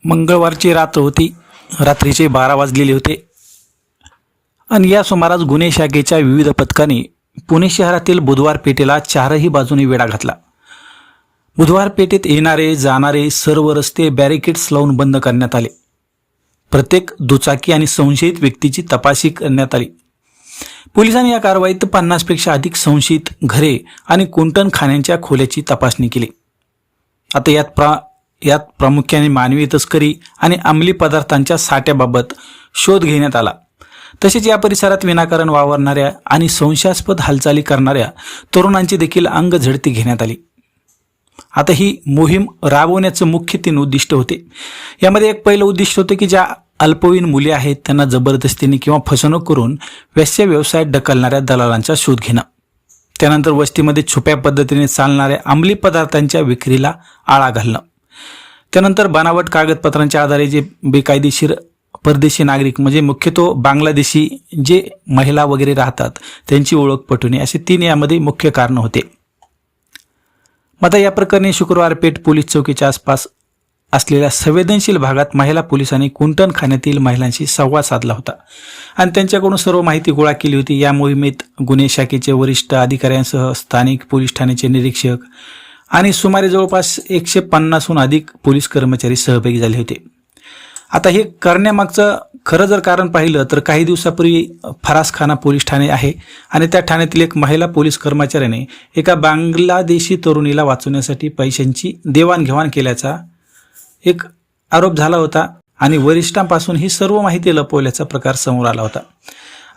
मंगळवारची रात्र होती. रात्रीचे 12 वाजलेले होते आणि या सुमारास गुन्हे शाखेच्या विविध पथकांनी पुणे शहरातील बुधवार पेठेला चारही बाजूने वेढा घातला. बुधवार पेठेत येणारे जाणारे सर्व रस्ते बॅरिकेड्स लावून बंद करण्यात आले. प्रत्येक दुचाकी आणि संशयित व्यक्तीची तपासणी करण्यात आली. पोलिसांनी या कारवाईत 50 पेक्षा अधिक संशयित घरे आणि कुंटणखान्यांच्या खोल्याची तपासणी केली. आता यात प्रामुख्याने मानवी तस्करी आणि अंमली पदार्थांच्या साठ्याबाबत शोध घेण्यात आला. तसेच या परिसरात विनाकारण वावरणाऱ्या आणि संशयास्पद हालचाली करणाऱ्या तरुणांची देखील अंग झडती घेण्यात आली. आता ही मोहीम राबवण्याचं मुख्य 3 उद्दिष्ट होते. यामध्ये एक पहिलं उद्दिष्ट होते की ज्या अल्पवयीन मुली आहेत त्यांना जबरदस्तीने किंवा फसवणूक करून वेश्या व्यवसायात ढकलणाऱ्या दलालांचा शोध घेणं. त्यानंतर वस्तीमध्ये छुप्या पद्धतीने चालणाऱ्या अंमली पदार्थांच्या विक्रीला आळा घालणं. त्यानंतर बनावट कागदपत्रांच्या आधारे जे बेकायदेशीर परदेशी नागरिक म्हणजे मुख्यतः बांगलादेशी जे महिला वगैरे राहतात त्यांची ओळख पटवणे असे 3 यामध्ये मुख्य कारण होते. आता या प्रकरणी शुक्रवार पेठ पोलीस चौकीच्या आसपास असलेल्या संवेदनशील भागात महिला पोलिसांनी कुंटणखान्यातील महिलांशी संवाद साधला होता आणि त्यांच्याकडून सर्व माहिती गोळा केली होती. या मोहिमेत गुन्हे शाखेचे वरिष्ठ अधिकाऱ्यांसह स्थानिक पोलीस ठाण्याचे निरीक्षक आणि सुमारे जवळपास 150हून अधिक पोलीस कर्मचारी सहभागी झाले होते. आता हे करण्यामागचं खरं जर कारण पाहिलं तर काही दिवसापूर्वी फरासखाना पोलीस ठाणे आहे आणि त्या ठाण्यातील एक महिला पोलीस कर्मचाऱ्याने एका बांगलादेशी तरुणीला वाचवण्यासाठी पैशांची देवाणघेवाण केल्याचा एक आरोप झाला होता आणि वरिष्ठांपासून ही सर्व माहिती लपवल्याचा प्रकार समोर आला होता.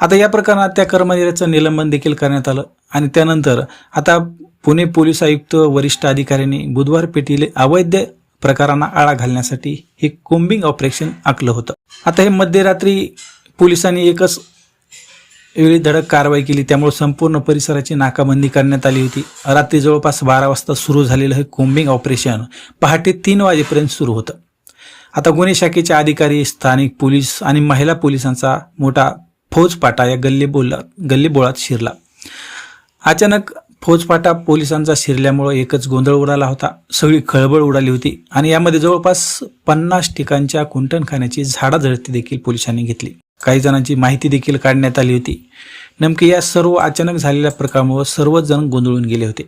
आता या प्रकरणात त्या कर्मचाऱ्याचं निलंबन देखील करण्यात आलं आणि त्यानंतर आता पुणे पोलीस आयुक्त वरिष्ठ अधिकाऱ्यांनी बुधवार पेठेतील अवैध प्रकारांना आळा घालण्यासाठी हे कोम्बिंग ऑपरेशन आखलं होतं. आता हे मध्यरात्री पोलिसांनी एकच वेळी धडक कारवाई केली, त्यामुळे संपूर्ण परिसराची नाकाबंदी करण्यात आली होती. रात्री जवळपास 12 वाजता सुरू झालेलं हे कोम्बिंग ऑपरेशन पहाटे 3 वाजेपर्यंत सुरू होतं. आता गुन्हे शाखेचे अधिकारी, स्थानिक पोलीस आणि महिला पोलिसांचा मोठा फौजपाटा या गल्लीबोळात शिरला. अचानक फौजपाटा पोलिसांचा शिरल्यामुळे एकच गोंधळ उडाला होता. सगळी खळबळ उडाली होती आणि यामध्ये जवळपास 50 ठिकाणच्या कुंटणखान्याची झाडाझडती देखील पोलिसांनी घेतली. काही जणांची माहिती देखील काढण्यात आली होती. नेमके या सर्व अचानक झालेल्या प्रकारामुळे सर्वच जण गोंधळून गेले होते.